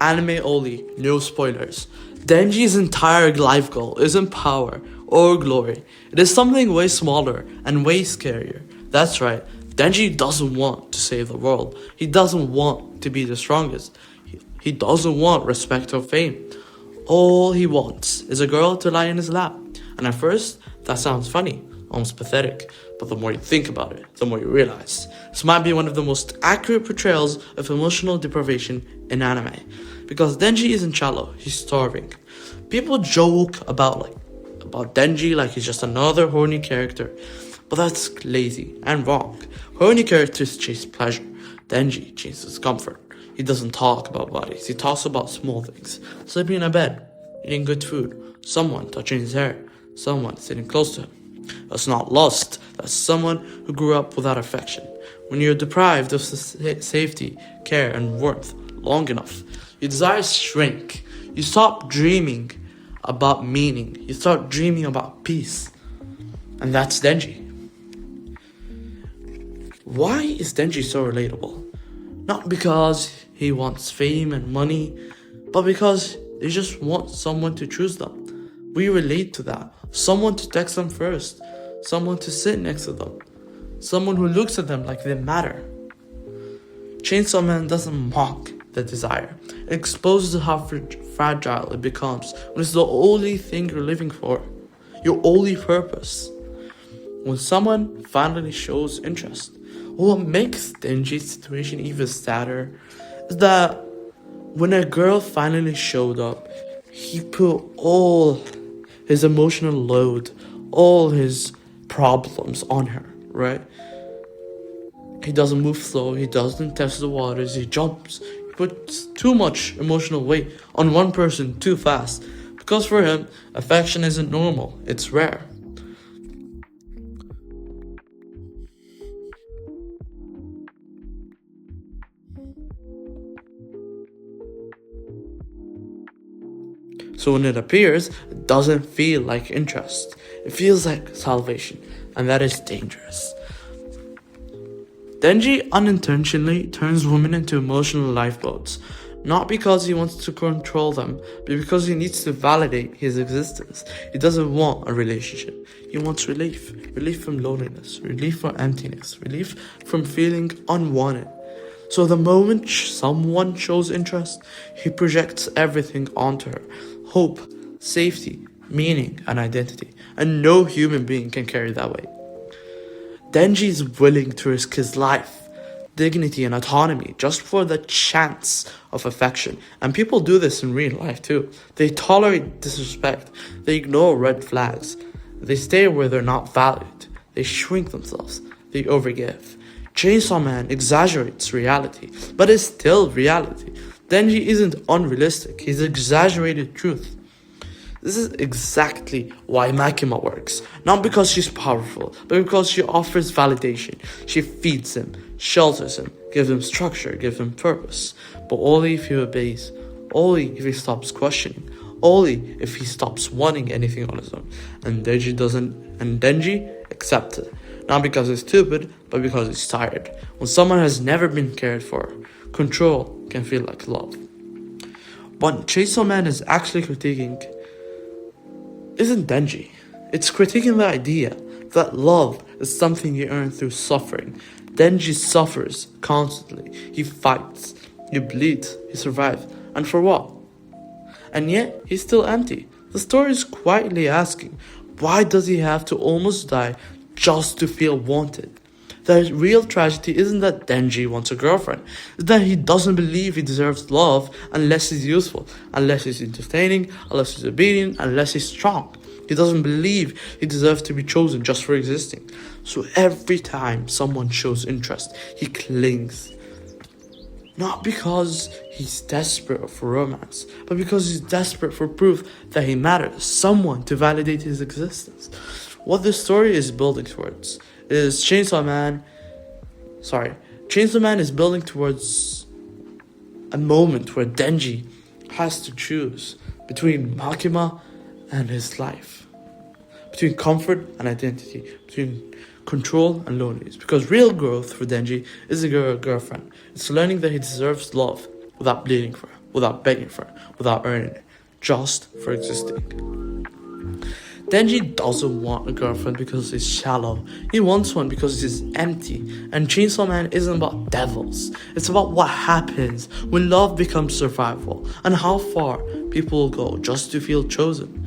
Anime only, no spoilers. Denji's entire life goal isn't power or glory. It is something way smaller and way scarier. That's right, Denji doesn't want to save the world. He doesn't want to be the strongest. He doesn't want respect or fame. All he wants is a girl to lie in his lap. And at first, that sounds funny, almost pathetic. But the more you think about it, the more you realize this might be one of the most accurate portrayals of emotional deprivation in anime. Because Denji isn't shallow, he's starving. People joke about Denji like he's just another horny character. But that's lazy and wrong. Horny characters chase pleasure. Denji chases comfort. He doesn't talk about bodies, he talks about small things. Sleeping in a bed, eating good food, someone touching his hair, someone sitting close to him. That's not lust, that's someone who grew up without affection. When you're deprived of safety, care, and warmth long enough, your desires shrink. You stop dreaming about meaning, you start dreaming about peace. And that's Denji. Why is Denji so relatable? Not because he wants fame and money, but because they just want someone to choose them. We relate to that. Someone to text them first. Someone to sit next to them. Someone who looks at them like they matter. Chainsaw Man doesn't mock the desire. It exposes how fragile it becomes when it's the only thing you're living for. Your only purpose. When someone finally shows interest, what makes Denji's situation even sadder is that when a girl finally showed up, he put all his emotional load, all his problems on her, right? He doesn't move slow, he doesn't test the waters, he jumps. He puts too much emotional weight on one person too fast. Because for him, affection isn't normal, it's rare. So when it appears, it doesn't feel like interest. It feels like salvation, and that is dangerous. Denji unintentionally turns women into emotional lifeboats, not because he wants to control them, but because he needs to validate his existence. He doesn't want a relationship. He wants relief. Relief from loneliness, relief from emptiness, relief from feeling unwanted. So the moment someone shows interest, he projects everything onto her. Hope, safety, meaning, and identity. And no human being can carry that weight. Denji is willing to risk his life, dignity, and autonomy just for the chance of affection. And people do this in real life too. They tolerate disrespect. They ignore red flags. They stay where they're not valued. They shrink themselves. They overgive. Chainsaw Man exaggerates reality, but it's still reality. Denji isn't unrealistic, he's exaggerated truth. This is exactly why Makima works. Not because she's powerful, but because she offers validation. She feeds him, shelters him, gives him structure, gives him purpose. But only if he obeys, only if he stops questioning, only if he stops wanting anything on his own. And Denji accepts it. Not because he's stupid, but because he's tired. When someone has never been cared for, control can feel like love. What Chainsaw Man is actually critiquing isn't Denji. It's critiquing the idea that love is something you earn through suffering. Denji suffers constantly. He fights, he bleeds, he survives. And for what? And yet, he's still empty. The story is quietly asking, why does he have to almost die just to feel wanted? The real tragedy isn't that Denji wants a girlfriend. It's that he doesn't believe he deserves love unless he's useful, unless he's entertaining, unless he's obedient, unless he's strong. He doesn't believe he deserves to be chosen just for existing. So every time someone shows interest, he clings. Not because he's desperate for romance, but because he's desperate for proof that he matters, someone to validate his existence. What this story is building towards is Chainsaw Man is building towards a moment where Denji has to choose between Makima and his life, between comfort and identity, between control and loneliness. Because real growth for Denji isn't a girlfriend. It's learning that he deserves love without bleeding for her. without begging for it, without earning it, just for existing. Denji doesn't want a girlfriend because he's shallow. He wants one because he's empty. And Chainsaw Man isn't about devils. It's about what happens when love becomes survival and how far people will go just to feel chosen.